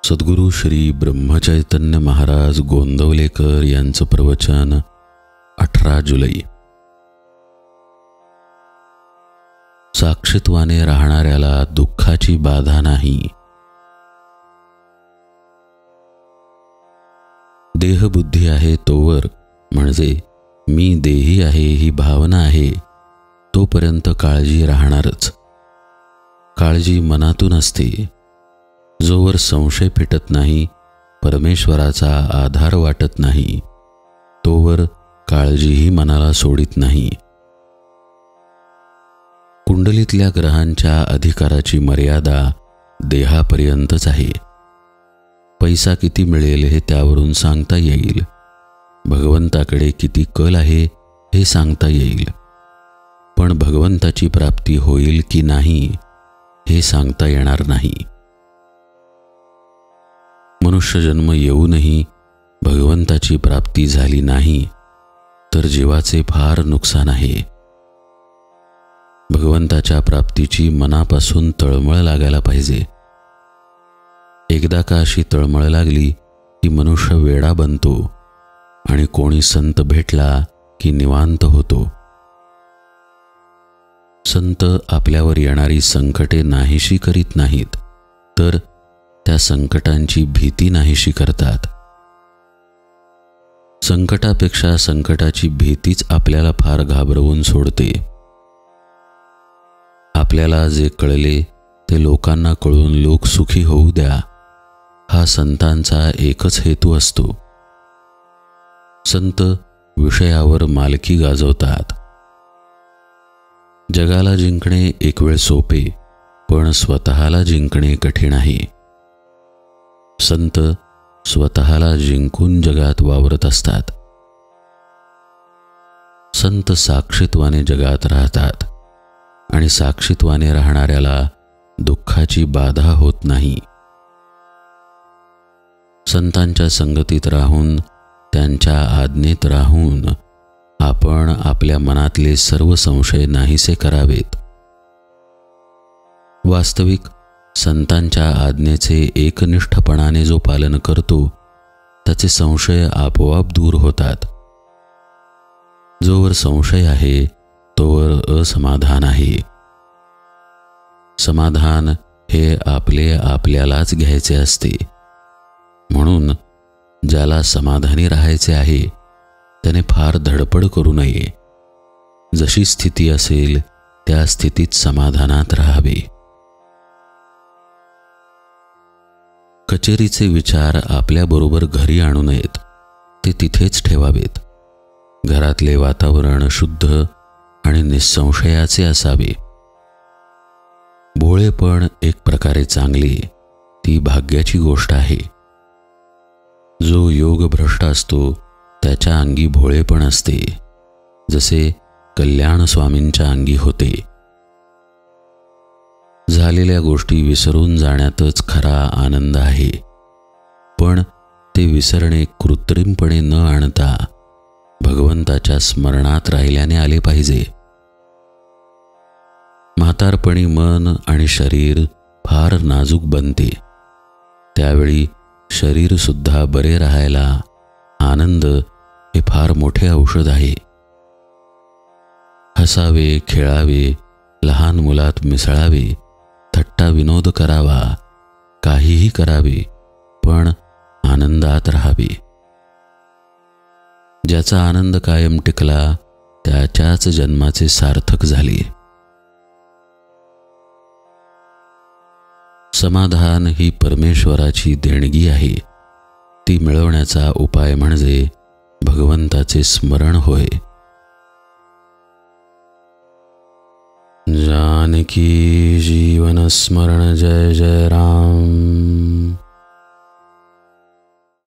सद्गुरू श्री ब्रह्मचैतन्य महाराज गोंदवलेकर यांचं प्रवचन 18 जुलै. साक्षीत्वाने राहणाऱ्याला दुःखाची बाधा नाही. देहबुद्धी आहे तोवर, म्हणजे मी देही आहे ही भावना आहे तोपर्यंत काळजी राहणारच. काळजी मनातून असते. जोवर संशय पेटत नाही, परमेश्वराचा आधार वाटत नाही, तोवर काळजीही मनाला सोडित नाही. कुंडलीतल्या ग्रहांच्या अधिकाराची मर्यादा देहापर्यंतच आहे. पैसा किती मिळेल हे त्यावरून सांगता येईल. भगवंताकडे किती कल आहे हे सांगता येईल. पण भगवंताची प्राप्ती होईल की नाही हे सांगता येणार नाही. मनुष्यजन्म येऊनही भगवंताची प्राप्ती झाली नाही तर जीवाचे फार नुकसान आहे. भगवंताच्या प्राप्तीची मनापासून तळमळ लागायला पाहिजे. एकदा का अशी तळमळ लागली की मनुष्य वेडा बनतो आणि कोणी संत भेटला की निवांत होतो. संत आपल्यावर येणारी संकटे नाहीशी करीत नाहीत, तर त्या संकटांची भीती नाहीशी करतात. संकटापेक्षा संकटाची भीतीच आपल्याला फार घाबरवून सोडते. आपल्याला जे कळले ते लोकांना कळून लोक सुखी होऊ द्या, हा संतांचा एकच हेतू असतो. संत विषयावर मालकी गाजवतात. जगाला जिंकणे एक वेळ सोपे, पण स्वतःला जिंकणे कठीण आहे. संत स्वतःला जिंकून जगात वावरत असतात. संत साक्षीत्वाने जगात राहतात आणि साक्षीत्वाने राहणाऱ्याला दुःखाची बाधा होत नाही. संतांच्या संगतीत राहून, त्यांच्या आज्ञेत राहून आपण आपल्या मनातले सर्व संशय नाहीसे करावेत. वास्तविक संतांच्या आज्ञेचे एकनिष्ठपणाने जो पालन करतो त्याचे संशय आपोआप दूर होतात. जोवर संशय आहे तोवर असमाधान आहे. समाधान हे आपले आपल्यालाच घ्यायचे असते. म्हणून ज्याला समाधानी राहायचे आहे त्याने फार धडपड करू नये. जशी स्थिती असेल त्या स्थितीत समाधानात राहावे. कचेरीचे विचार आपल्याबरोबर घरी आणू नयेत, ते तिथेच ठेवावेत. घरातले वातावरण शुद्ध आणि निसंशयाचे असावे. भोळेपण एक प्रकारे चांगले, ती भाग्याची गोष्ट आहे. जो योगभ्रष्ट असतो त्याच्या अंगी भोळेपण असते, जसे कल्याण स्वामींच्या अंगी होते. झालेल्या गोष्टी विसरून जाण्यातच खरा आनंद आहे, पण ते विसरणे कृत्रिमपणे न आणता भगवंताच्या स्मरणात राहिल्याने आले पाहिजे. म्हातारपणी मन आणि शरीर फार नाजूक बनते. त्यावेळी शरीर सुद्धा बरे राहायला आनंद हे फार मोठे औषध आहे. हसावे, खेळावे, लहान मुलात मिसळावे, थट्टा विनोद करावा, काहीही करावे, पण आनंदात राहावे. ज्याचा आनंद कायम टिकला त्याच्याच जन्माचे सार्थक झाले. समाधान ही परमेश्वराची देणगी आहे. ती मिळवण्याचा उपाय म्हणजे भगवंताचे स्मरण होय. जानकी जीवन स्मरण जय जय राम.